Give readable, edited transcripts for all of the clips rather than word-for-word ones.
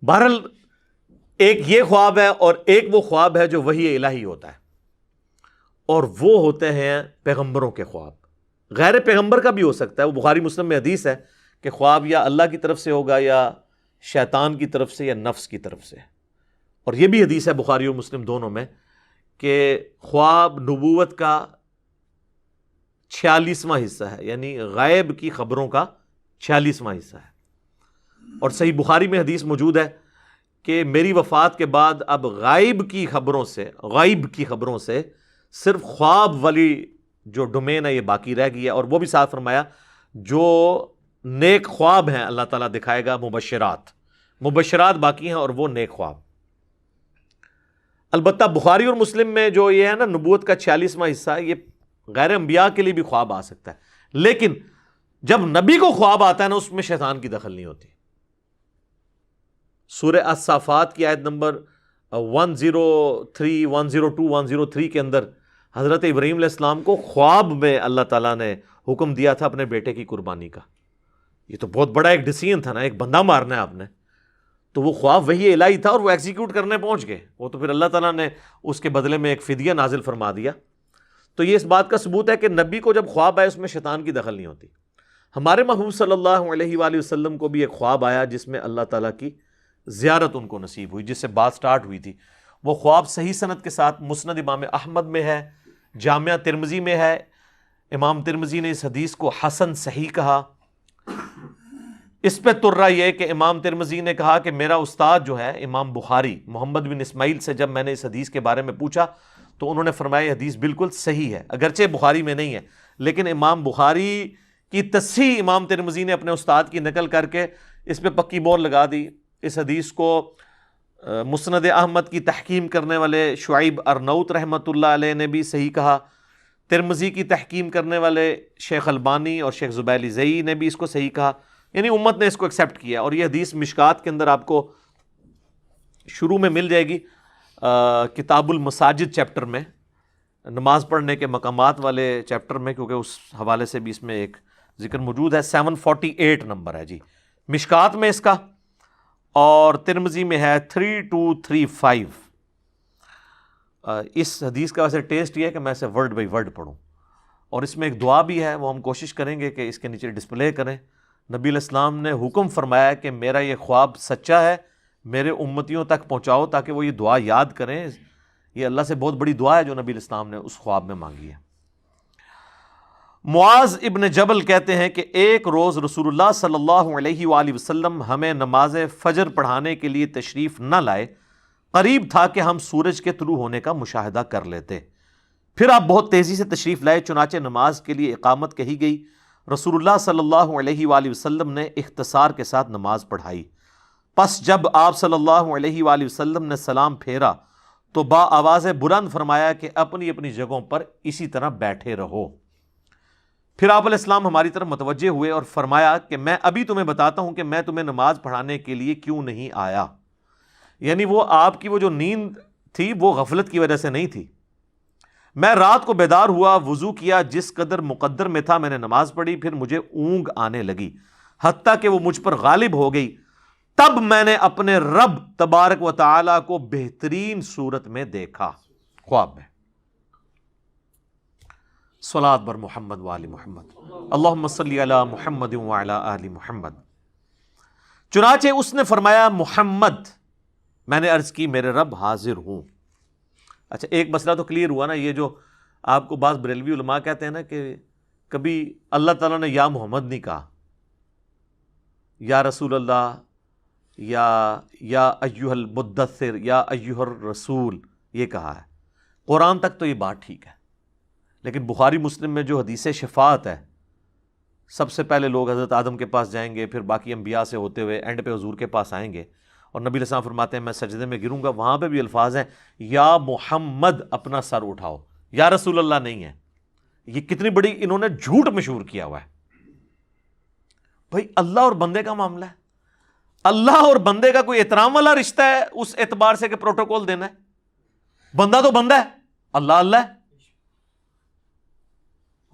بہرحال ایک یہ خواب ہے اور ایک وہ خواب ہے جو وحی الہی ہوتا ہے، اور وہ ہوتے ہیں پیغمبروں کے خواب۔ غیر پیغمبر کا بھی ہو سکتا ہے، وہ بخاری مسلم میں حدیث ہے کہ خواب یا اللہ کی طرف سے ہوگا یا شیطان کی طرف سے یا نفس کی طرف سے۔ اور یہ بھی حدیث ہے بخاری اور مسلم دونوں میں کہ خواب نبوت کا 46واں حصہ ہے، یعنی غائب کی خبروں کا 46واں حصہ ہے۔ اور صحیح بخاری میں حدیث موجود ہے کہ میری وفات کے بعد اب غائب کی خبروں سے صرف خواب والی جو ڈومین ہے یہ باقی رہ گئی ہے۔ اور وہ بھی ساتھ فرمایا جو نیک خواب ہیں اللہ تعالیٰ دکھائے گا، مبشرات باقی ہیں اور وہ نیک خواب۔ البتہ بخاری اور مسلم میں جو یہ ہے نا نبوت کا 46واں حصہ ہے، یہ غیر انبیاء کے لیے بھی خواب آ سکتا ہے، لیکن جب نبی کو خواب آتا ہے نا اس میں شیطان کی دخل نہیں ہوتی۔ سورہ الصافات کی آیت نمبر 103 102 103 کے اندر حضرت ابراہیم علیہ السلام کو خواب میں اللہ تعالیٰ نے حکم دیا تھا اپنے بیٹے کی قربانی کا۔ یہ تو بہت بڑا ایک ڈیسیژن تھا نا، ایک بندہ مارنا ہے آپ نے، تو وہ خواب وہی الہی تھا اور وہ ایگزیکیوٹ کرنے پہنچ گئے، وہ تو پھر اللہ تعالیٰ نے اس کے بدلے میں ایک فدیہ نازل فرما دیا۔ تو یہ اس بات کا ثبوت ہے کہ نبی کو جب خواب آئے اس میں شیطان کی دخل نہیں ہوتی۔ ہمارے محبوب صلی اللہ علیہ وآلہ وسلم کو بھی ایک خواب آیا جس میں اللہ تعالیٰ کی زیارت ان کو نصیب ہوئی، جس سے بات سٹارٹ ہوئی تھی۔ وہ خواب صحیح سند کے ساتھ مسند امام احمد میں ہے، جامعہ ترمذی میں ہے۔ امام ترمذی نے اس حدیث کو حسن صحیح کہا۔ اس پہ ترہ یہ کہ امام ترمذی نے کہا کہ میرا استاد جو ہے امام بخاری محمد بن اسماعیل سے جب میں نے اس حدیث کے بارے میں پوچھا تو انہوں نے فرمایا یہ حدیث بالکل صحیح ہے، اگرچہ بخاری میں نہیں ہے، لیکن امام بخاری کی تصحیح امام ترمذی نے اپنے استاد کی نقل کر کے اس پہ پکی مور لگا دی۔ اس حدیث کو مسند احمد کی تحکیم کرنے والے شعیب ارنوت رحمۃ اللہ علیہ نے بھی صحیح کہا، ترمذی کی تحکیم کرنے والے شیخ البانی اور شیخ زبیلی زئی نے بھی اس کو صحیح کہا، یعنی امت نے اس کو ایکسیپٹ کیا۔ اور یہ حدیث مشکات کے اندر آپ کو شروع میں مل جائے گی، کتاب المساجد چیپٹر میں، نماز پڑھنے کے مقامات والے چیپٹر میں، کیونکہ اس حوالے سے بھی اس میں ایک ذکر موجود ہے۔ 748 نمبر ہے جی مشکات میں اس کا، اور ترمذی میں ہے 3235۔ اس حدیث کا ویسے ٹیسٹ یہ ہے کہ میں اسے ورڈ بائی ورڈ پڑھوں، اور اس میں ایک دعا بھی ہے، وہ ہم کوشش کریں گے کہ اس کے نیچے ڈسپلے کریں۔ نبی علیہ السلام نے حکم فرمایا کہ میرا یہ خواب سچا ہے، میرے امتیوں تک پہنچاؤ تاکہ وہ یہ دعا یاد کریں۔ یہ اللہ سے بہت بڑی دعا ہے جو نبی علیہ السلام نے اس خواب میں مانگی ہے۔ معاذ ابن جبل کہتے ہیں کہ ایک روز رسول اللہ صلی اللہ علیہ وآلہ وسلم ہمیں نماز فجر پڑھانے کے لیے تشریف نہ لائے، قریب تھا کہ ہم سورج کے طلوع ہونے کا مشاہدہ کر لیتے۔ پھر آپ بہت تیزی سے تشریف لائے، چنانچہ نماز کے لیے اقامت کہی گئی۔ رسول اللہ صلی اللہ علیہ وآلہ وسلم نے اختصار کے ساتھ نماز پڑھائی۔ پس جب آپ صلی اللہ علیہ وآلہ وسلم نے سلام پھیرا تو با آواز بلند فرمایا کہ اپنی اپنی جگہوں پر اسی طرح بیٹھے رہو۔ پھر آپ علیہ السلام ہماری طرف متوجہ ہوئے اور فرمایا کہ میں ابھی تمہیں بتاتا ہوں کہ میں تمہیں نماز پڑھانے کے لیے کیوں نہیں آیا۔ یعنی وہ آپ کی وہ جو نیند تھی وہ غفلت کی وجہ سے نہیں تھی۔ میں رات کو بیدار ہوا، وضو کیا، جس قدر مقدر میں تھا میں نے نماز پڑھی، پھر مجھے اونگ آنے لگی حتیٰ کہ وہ مجھ پر غالب ہو گئی۔ تب میں نے اپنے رب تبارک و تعالی کو بہترین صورت میں دیکھا، خواب میں۔ صلاۃ بر محمد وآل محمد، اللہم صلی علی محمد وعلی آل محمد۔ چنانچہ اس نے فرمایا محمد، میں نے عرض کی میرے رب حاضر ہوں۔ اچھا ایک مسئلہ تو کلیئر ہوا نا، یہ جو آپ کو بعض بریلوی علماء کہتے ہیں نا کہ کبھی اللہ تعالیٰ نے یا محمد نہیں کہا، یا رسول اللہ، یا ایھا المدثر، یا ایھا الرسول، یہ کہا ہے۔ قرآن تک تو یہ بات ٹھیک ہے، لیکن بخاری مسلم میں جو حدیث شفاعت ہے، سب سے پہلے لوگ حضرت آدم کے پاس جائیں گے، پھر باقی انبیاء سے ہوتے ہوئے اینڈ پہ حضور کے پاس آئیں گے، اور نبی علیہ السلام فرماتے ہیں میں سجدے میں گروں گا، وہاں پہ بھی الفاظ ہیں یا محمد اپنا سر اٹھاؤ، یا رسول اللہ نہیں ہے۔ یہ کتنی بڑی انہوں نے جھوٹ مشہور کیا ہوا ہے۔ بھائی اللہ اور بندے کا معاملہ ہے، اللہ اور بندے کا کوئی احترام والا رشتہ ہے اس اعتبار سے کہ پروٹوکول دینا ہے؟ بندہ تو بندہ ہے، اللہ اللہ ہے۔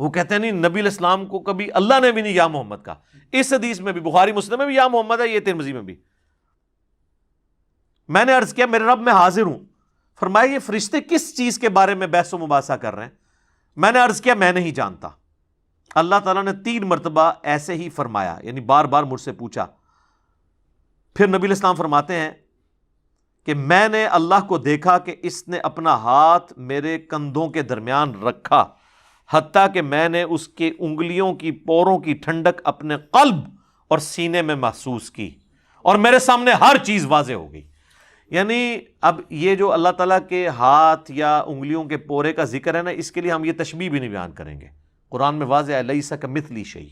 وہ کہتے ہیں نہیں، نبی علیہ السلام کو کبھی اللہ نے بھی نہیں یا محمد کہا۔ اس حدیث میں بھی، بخاری مسلم میں بھی یا محمد ہے، یہ ترمذی میں بھی۔ میں نے عرض کیا میرے رب میں حاضر ہوں. فرمایا یہ فرشتے کس چیز کے بارے میں بحث و مباحثہ کر رہے ہیں؟ میں نے عرض کیا میں نہیں جانتا. اللہ تعالیٰ نے 3 مرتبہ ایسے ہی فرمایا، یعنی بار بار مجھ سے پوچھا. پھر نبی علیہ السلام فرماتے ہیں کہ میں نے اللہ کو دیکھا کہ اس نے اپنا ہاتھ میرے کندھوں کے درمیان رکھا، حتیٰ کہ میں نے اس کے انگلیوں کی پوروں کی ٹھنڈک اپنے قلب اور سینے میں محسوس کی، اور میرے سامنے ہر چیز واضح ہو گئی. یعنی اب یہ جو اللہ تعالیٰ کے ہاتھ یا انگلیوں کے پورے کا ذکر ہے نا، اس کے لیے ہم یہ تشبیہ بھی نہیں بیان کریں گے. قرآن میں واضح ہے لیس کمثلہ شیء،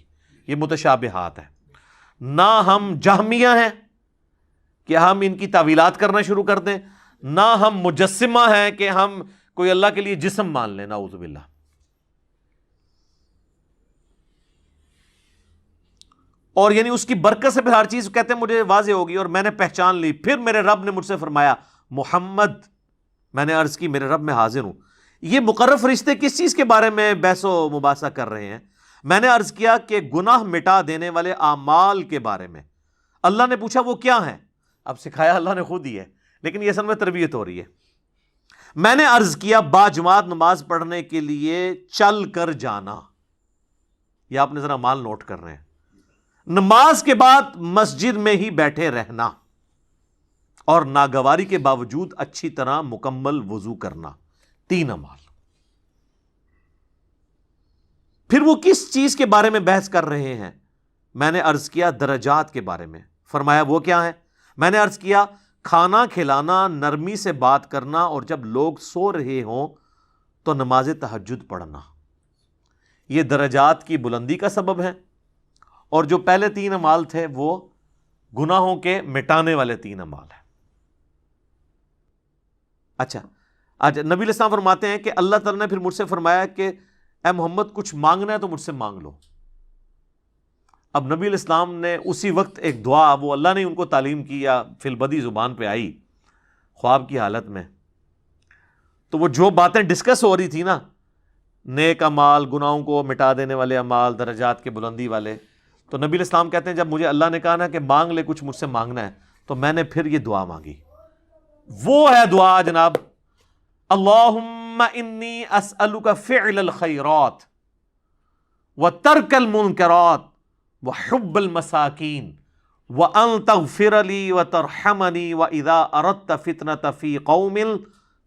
یہ متشابہات ہے. نہ ہم جہمیہ ہیں کہ ہم ان کی تعویلات کرنا شروع کر دیں، نہ ہم مجسمہ ہیں کہ ہم کوئی اللہ کے لیے جسم مان لیں، نعوذ باللہ. اور یعنی اس کی برکت سے پھر ہر چیز کہتے ہیں مجھے واضح ہوگی اور میں نے پہچان لی. پھر میرے رب نے مجھ سے فرمایا محمد، میں نے عرض کی میرے رب میں حاضر ہوں. یہ مقرر فرشتے کس چیز کے بارے میں بحث و مباحثہ کر رہے ہیں؟ میں نے عرض کیا کہ گناہ مٹا دینے والے اعمال کے بارے میں. اللہ نے پوچھا وہ کیا ہیں؟ اب سکھایا اللہ نے خود ہی ہے، لیکن یہ اصل میں تربیت ہو رہی ہے. میں نے عرض کیا باجماعت نماز پڑھنے کے لیے چل کر جانا. یہ آپ نے ذرا مال نوٹ کر رہے ہیں. نماز کے بعد مسجد میں ہی بیٹھے رہنا، اور ناگواری کے باوجود اچھی طرح مکمل وضو کرنا. 3 اعمال. پھر وہ کس چیز کے بارے میں بحث کر رہے ہیں؟ میں نے عرض کیا درجات کے بارے میں. فرمایا وہ کیا ہے؟ میں نے عرض کیا کھانا کھلانا، نرمی سے بات کرنا، اور جب لوگ سو رہے ہوں تو نماز تہجد پڑھنا. یہ درجات کی بلندی کا سبب ہے. اور جو پہلے 3 اعمال تھے وہ گناہوں کے مٹانے والے 3 اعمال ہیں. اچھا، آج نبی علیہ السلام فرماتے ہیں کہ اللہ تعالیٰ نے پھر مجھ سے فرمایا کہ اے محمد کچھ مانگنا ہے تو مجھ سے مانگ لو. اب نبی علیہ السلام نے اسی وقت ایک دعا، وہ اللہ نے ان کو تعلیم کی یا فی البدی زبان پہ آئی خواب کی حالت میں، تو وہ جو باتیں ڈسکس ہو رہی تھی نا، نیک اعمال، گناہوں کو مٹا دینے والے اعمال، درجات کے بلندی والے، تو نبی علیہ السلام کہتے ہیں جب مجھے اللہ نے کہا نا کہ مانگ لے کچھ مجھ سے مانگنا ہے، تو میں نے پھر یہ دعا مانگی. وہ ہے دعا جناب، اللہم انی اسألک فعل الخیرات وترک المنکرات وحب المساکین وان تغفر لی وترحمنی واذا اردت فتنة فی قوم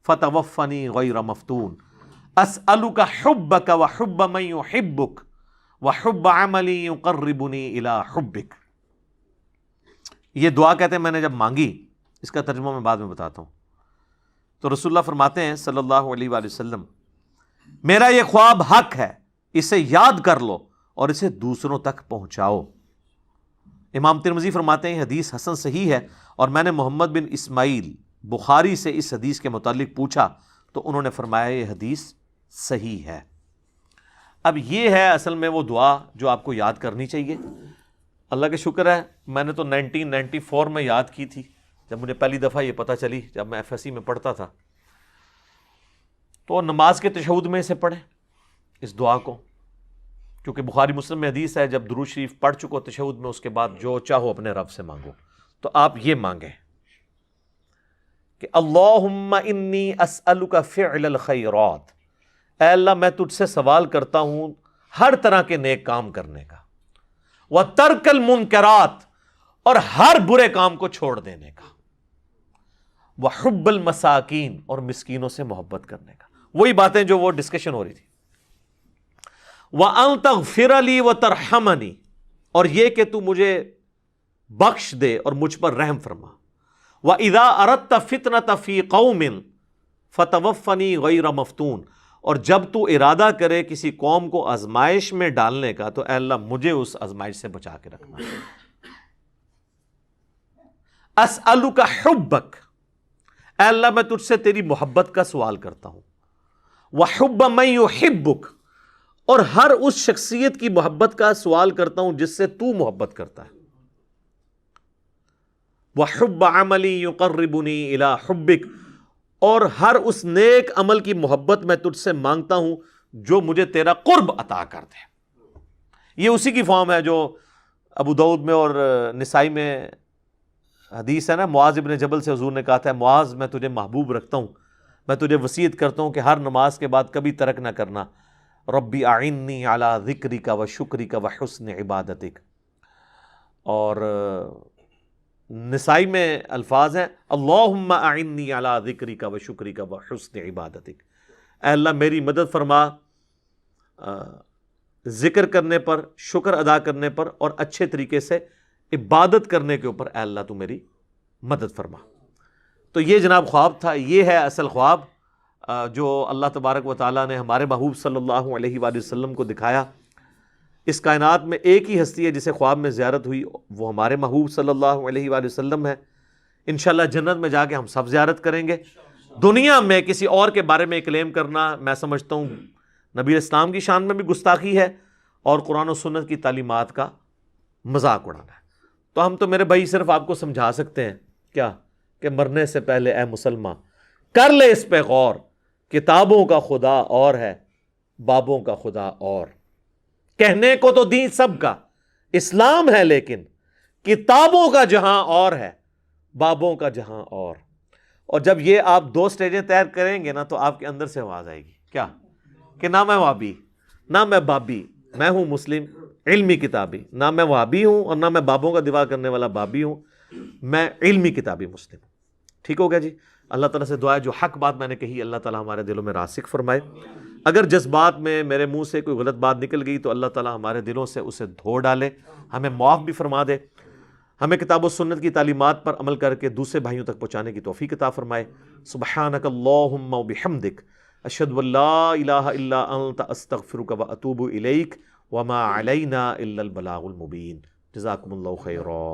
فتوفنی غیر مفتون. اسألک حبک وحب من یحبک وحب عملی یقربنی الی حبک. یہ دعا کہتے ہیں میں نے جب مانگی، اس کا ترجمہ میں بعد میں بتاتا ہوں، تو رسول اللہ فرماتے ہیں صلی اللہ علیہ وآلہ وسلم میرا یہ خواب حق ہے، اسے یاد کر لو اور اسے دوسروں تک پہنچاؤ. امام ترمذی فرماتے ہیں حدیث حسن صحیح ہے، اور میں نے محمد بن اسماعیل بخاری سے اس حدیث کے متعلق پوچھا تو انہوں نے فرمایا یہ حدیث صحیح ہے. اب یہ ہے اصل میں وہ دعا جو آپ کو یاد کرنی چاہیے. اللہ کا شکر ہے میں نے تو 1994 میں یاد کی تھی، جب مجھے پہلی دفعہ یہ پتہ چلی، جب میں FSC میں پڑھتا تھا. تو نماز کے تشہد میں اسے پڑھیں اس دعا کو، کیونکہ بخاری مسلم میں حدیث ہے جب درود شریف پڑھ چکو تشہد میں، اس کے بعد جو چاہو اپنے رب سے مانگو. تو آپ یہ مانگیں کہ اللہم انی اسألک فعل الخیرات، اے اللہ میں تجھ سے سوال کرتا ہوں ہر طرح کے نیک کام کرنے کا، وترک المنکرات، اور ہر برے کام کو چھوڑ دینے کا، وحب المساکین، اور مسکینوں سے محبت کرنے کا. وہی باتیں جو وہ ڈسکشن ہو رہی تھی. وَأَن تَغْفِرَ لِي وَتَرْحَمَنِي، اور یہ کہ تو مجھے بخش دے اور مجھ پر رحم فرما. وَإِذَا أَرَدْتَ فِتْنَةَ فِي قَوْمٍ فَتَوَفَّنِي غَيْرَ مَفْتُونٍ، اور جب تو ارادہ کرے کسی قوم کو آزمائش میں ڈالنے کا تو اے اللہ مجھے اس آزمائش سے بچا کے رکھنا. اسألک حبک، اے اللہ میں تجھ سے تیری محبت کا سوال کرتا ہوں. وحب من یحبک، اور ہر اس شخصیت کی محبت کا سوال کرتا ہوں جس سے تو محبت کرتا ہے. وحب عملی یقربنی الی حبک، اور ہر اس نیک عمل کی محبت میں تجھ سے مانگتا ہوں جو مجھے تیرا قرب عطا کر دے. یہ اسی کی فارم ہے جو ابو داؤد میں اور نسائی میں حدیث ہے نا، معاذ ابن جبل سے حضور نے کہا تھا معاذ میں تجھے محبوب رکھتا ہوں، میں تجھے وصیت کرتا ہوں کہ ہر نماز کے بعد کبھی ترک نہ کرنا، ربی اعنی علی ذکرک و شکرک و حسن عبادتک۔ اور نسائی میں الفاظ ہیں اللہم اعنی علی ذکرک و شکرک و حسن عبادتک، اے اللہ میری مدد فرما ذکر کرنے پر، شکر ادا کرنے پر، اور اچھے طریقے سے عبادت کرنے کے اوپر، اے اللہ تو میری مدد فرما۔ تو یہ جناب خواب تھا، یہ ہے اصل خواب جو اللہ تبارک و تعالیٰ نے ہمارے محبوب صلی اللہ علیہ وآلہ وسلم کو دکھایا۔ اس کائنات میں ایک ہی ہستی ہے جسے خواب میں زیارت ہوئی، وہ ہمارے محبوب صلی اللہ علیہ وآلہ وسلم ہے۔ انشاءاللہ جنت میں جا کے ہم سب زیارت کریں گے۔ دنیا میں کسی اور کے بارے میں کلیم کرنا، میں سمجھتا ہوں نبی اسلام کی شان میں بھی گستاخی ہے، اور قرآن و سنت کی تعلیمات کا مذاق اڑانا ہے۔ تو ہم تو میرے بھائی صرف آپ کو سمجھا سکتے ہیں کیا کہ مرنے سے پہلے اے مسلمان کر لے اس پہ غور، کتابوں کا خدا اور ہے، بابوں کا خدا اور۔ کہنے کو تو دین سب کا اسلام ہے، لیکن کتابوں کا جہاں اور ہے، بابوں کا جہاں اور جب یہ آپ دو سٹیجیں طے کریں گے نا تو آپ کے اندر سے آواز آئے گی کیا کہ نہ میں وہابی نہ میں بابی، میں ہوں مسلم علمی کتابی، نہ میں وہابی ہوں اور نہ میں بابوں کا دفاع کرنے والا بابی ہوں، میں علمی کتابی مسلم ہوں۔ ٹھیک ہو گیا جی؟ اللہ تعالیٰ سے دعا ہے جو حق بات میں نے کہی اللہ تعالیٰ ہمارے دلوں میں راسخ فرمائے، اگر جذبات میں میرے منہ سے کوئی غلط بات نکل گئی تو اللہ تعالیٰ ہمارے دلوں سے اسے دھو ڈالے، ہمیں معاف بھی فرما دے، ہمیں کتاب و سنت کی تعلیمات پر عمل کر کے دوسرے بھائیوں تک پہنچانے کی توفیق عطا فرمائے۔ سبحانک اللہم و بحمدک، اشہد ان لا الہ الا انت، استغفرک و اتوب الیک، وما علینا الا البلاغ المبین۔ جزاکم اللہ خیرا۔